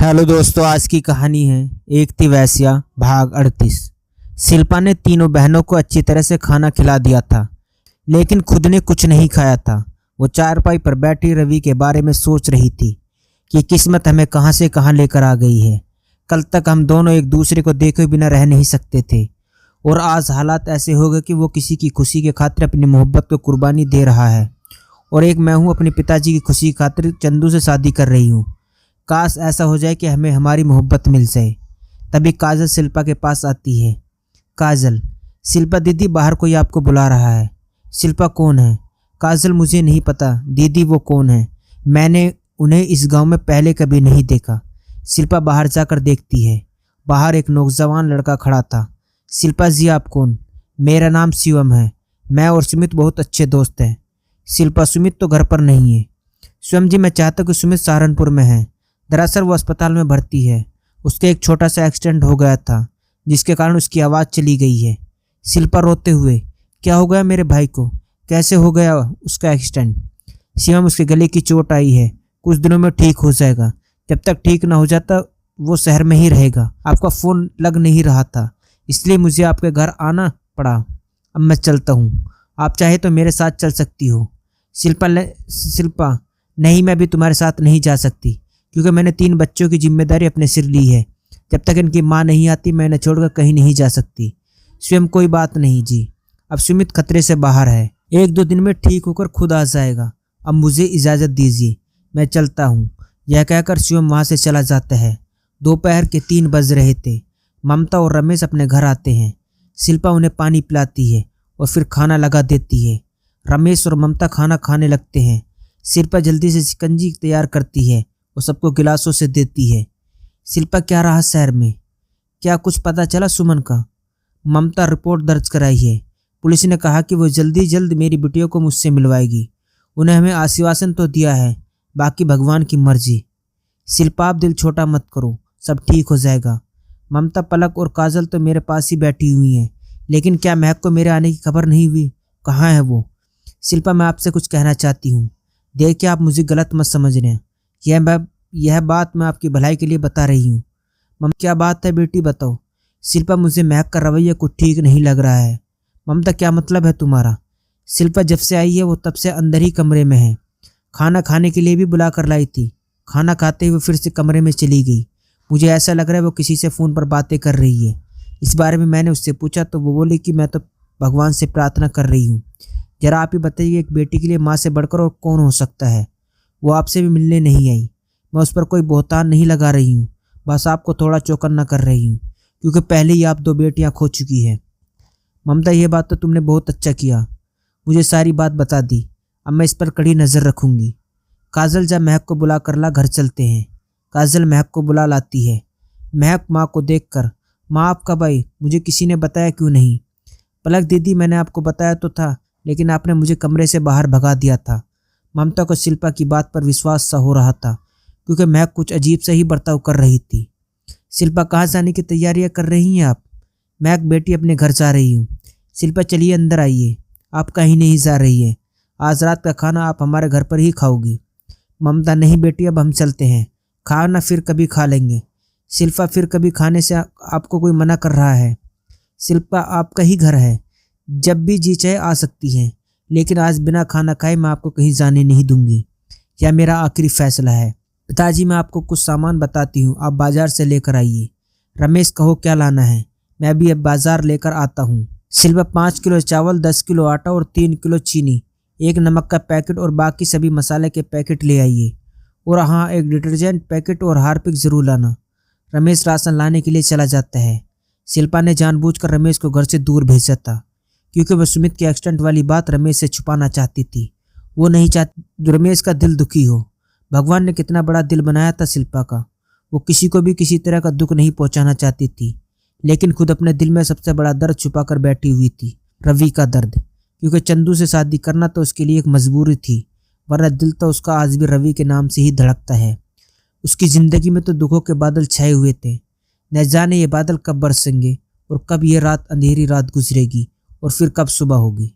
Hello दोस्तों, आज की कहानी है एक थी वैश्या भाग 38। शिल्पा ने तीनों बहनों को अच्छी तरह से खाना खिला दिया था, लेकिन खुद ने कुछ नहीं खाया था। वो चारपाई पर बैठी रवि के बारे में सोच रही थी कि किस्मत हमें कहां से कहां लेकर आ गई है। कल तक हम दोनों एक दूसरे को देखे बिना रह नहीं सकते थे, और आज हालात ऐसे हो गए कि वो किसी की खुशी के खातिर अपनी मोहब्बत को कुर्बानी दे रहा है, और एक मैं हूँ अपने पिताजी की खुशी की खातिर चंदू से शादी कर रही हूँ। काश ऐसा हो जाए कि हमें हमारी मोहब्बत मिल जाए। तभी काजल शिल्पा के पास आती है। काजल, शिल्पा दीदी बाहर कोई आपको बुला रहा है। शिल्पा, कौन है? काजल, मुझे नहीं पता दीदी, वो कौन है? मैंने उन्हें इस गांव में पहले कभी नहीं देखा। शिल्पा बाहर जाकर देखती है। बाहर एक नौजवान लड़का खड़ा था। शिल्पा जी, आप कौन? मेरा नाम शिवम है। मैं और सुमित बहुत अच्छे दोस्त हैं। शिल्पा, सुमित तो घर पर नहीं है। शिवम जी, मैं चाहता हूँ कि सुमित सहारनपुर में है। दरअसल वो अस्पताल में भर्ती है। उसके एक छोटा सा एक्सीडेंट हो गया था, जिसके कारण उसकी आवाज़ चली गई है। शिल्पा रोते हुए, क्या हो गया मेरे भाई को? कैसे हो गया उसका एक्सीडेंट? शिवम, उसके गले की चोट आई है, कुछ दिनों में ठीक हो जाएगा। जब तक ठीक ना हो जाता वो शहर में ही रहेगा। आपका फ़ोन लग नहीं रहा था, इसलिए मुझे आपके घर आना पड़ा। अब मैं चलता हूँ, आप चाहे तो मेरे साथ चल सकती हो। शिल्पा, नहीं, मैं भी तुम्हारे साथ नहीं जा सकती, क्योंकि मैंने 3 बच्चों की जिम्मेदारी अपने सिर ली है। जब तक इनकी माँ नहीं आती मैं इन्हें छोड़कर कहीं नहीं जा सकती। स्वयं, कोई बात नहीं जी, अब सुमित खतरे से बाहर है, 1-2 दिन में ठीक होकर खुद आ जाएगा। अब मुझे इजाज़त दीजिए, मैं चलता हूँ। यह कहकर शिवम वहाँ से चला जाता है। दोपहर के 3 बज रहे थे। ममता और रमेश अपने घर आते हैं। शिल्पा उन्हें पानी पिलाती है और फिर खाना लगा देती है। रमेश और ममता खाना खाने लगते हैं। शिल्पा जल्दी से शिकंजी तैयार करती है और सबको गिलासों से देती है। शिल्पा, क्या रहा शहर में? क्या कुछ पता चला सुमन का? ममता, रिपोर्ट दर्ज कराई है। पुलिस ने कहा कि वो जल्दी जल्द मेरी बेटियों को मुझसे मिलवाएगी। उन्हें हमें आश्वासन तो दिया है, बाकी भगवान की मर्जी। शिल्पा, आप दिल छोटा मत करो, सब ठीक हो जाएगा। ममता, पलक और काजल तो मेरे पास ही बैठी हुई हैं, लेकिन क्या महक को मेरे आने की खबर नहीं हुई? कहाँ है वो? शिल्पा, मैं आपसे कुछ कहना चाहती हूँ। देखिए, आप मुझे गलत मत समझ रहे हैं। यह बात मैं आपकी भलाई के लिए बता रही हूँ। ममता, क्या बात है बेटी, बताओ। शिल्पा, मुझे महक का रवैया कुछ ठीक नहीं लग रहा है। ममता, क्या मतलब है तुम्हारा? शिल्पा, जब से आई है वो तब से अंदर ही कमरे में है। खाना खाने के लिए भी बुला कर लाई थी। खाना खाते हुए फिर से कमरे में चली गई। मुझे ऐसा लग रहा है वो किसी से फ़ोन पर बातें कर रही है। इस बारे में मैंने उससे पूछा तो वो बोली कि मैं तो भगवान से प्रार्थना कर रही हूँ। जरा आप ही बताइए, एक बेटी के लिए माँ से बढ़कर और कौन हो सकता है? वो आपसे भी मिलने नहीं आई। मैं उस पर कोई बहतान नहीं लगा रही हूँ, बस आपको थोड़ा चौकन्ना कर रही हूँ, क्योंकि पहले ही आप 2 बेटियाँ खो चुकी हैं। ममता, ये बात तो तुमने बहुत अच्छा किया, मुझे सारी बात बता दी। अब मैं इस पर कड़ी नज़र रखूँगी। काजल, जा महक को बुला कर ला, घर चलते हैं। काजल महक को बुला लाती है। महक माँ को देख कर, माँ आप कब आई? मुझे किसी ने बताया क्यों नहीं? पलक दीदी, मैंने आपको बताया तो था, लेकिन आपने मुझे कमरे से बाहर भगा दिया था। ममता को शिल्पा की बात पर विश्वास सा हो रहा था, क्योंकि महक कुछ अजीब सा ही बर्ताव कर रही थी। शिल्पा, कहाँ जाने की तैयारियां कर रही हैं आप? महक, बेटी अपने घर जा रही हूँ। शिल्पा, चलिए अंदर आइए। आप कहीं नहीं जा रही है, आज रात का खाना आप हमारे घर पर ही खाओगी। ममता, नहीं बेटी, अब हम चलते हैं, खाना फिर कभी खा लेंगे। शिल्पा, फिर कभी खाने से आपको कोई मना कर रहा है? शिल्पा, आपका ही घर है, जब भी जी चाहे आ सकती हैं, लेकिन आज बिना खाना खाए मैं आपको कहीं जाने नहीं दूंगी। यह मेरा आखिरी फैसला है। पिताजी, मैं आपको कुछ सामान बताती हूँ, आप बाजार से लेकर आइए। रमेश, कहो क्या लाना है, मैं भी अब बाजार लेकर आता हूँ। शिल्पा, 5 किलो चावल, 10 किलो आटा और 3 किलो चीनी, 1 नमक का पैकेट और बाकी सभी मसाले के पैकेट ले आइए। और हाँ, 1 डिटर्जेंट पैकेट और हार्पिक जरूर लाना। रमेश राशन लाने के लिए चला जाता है। शिल्पा ने जानबूझकर रमेश को घर से दूर भेजा था, क्योंकि वह सुमित के एक्सीडेंट वाली बात रमेश से छुपाना चाहती थी। वो नहीं चाहती रमेश का दिल दुखी हो। भगवान ने कितना बड़ा दिल बनाया था शिल्पा का। वो किसी को भी किसी तरह का दुख नहीं पहुंचाना चाहती थी, लेकिन खुद अपने दिल में सबसे बड़ा दर्द छुपा कर बैठी हुई थी, रवि का दर्द। क्योंकि चंदू से शादी करना तो उसके लिए एक मजबूरी थी, वरना दिल तो उसका आज भी रवि के नाम से ही धड़कता है। उसकी ज़िंदगी में तो दुखों के बादल छाए हुए थे। न जाने ये बादल कब बरसेंगे और कब ये रात अंधेरी रात गुजरेगी और फिर कब सुबह होगी।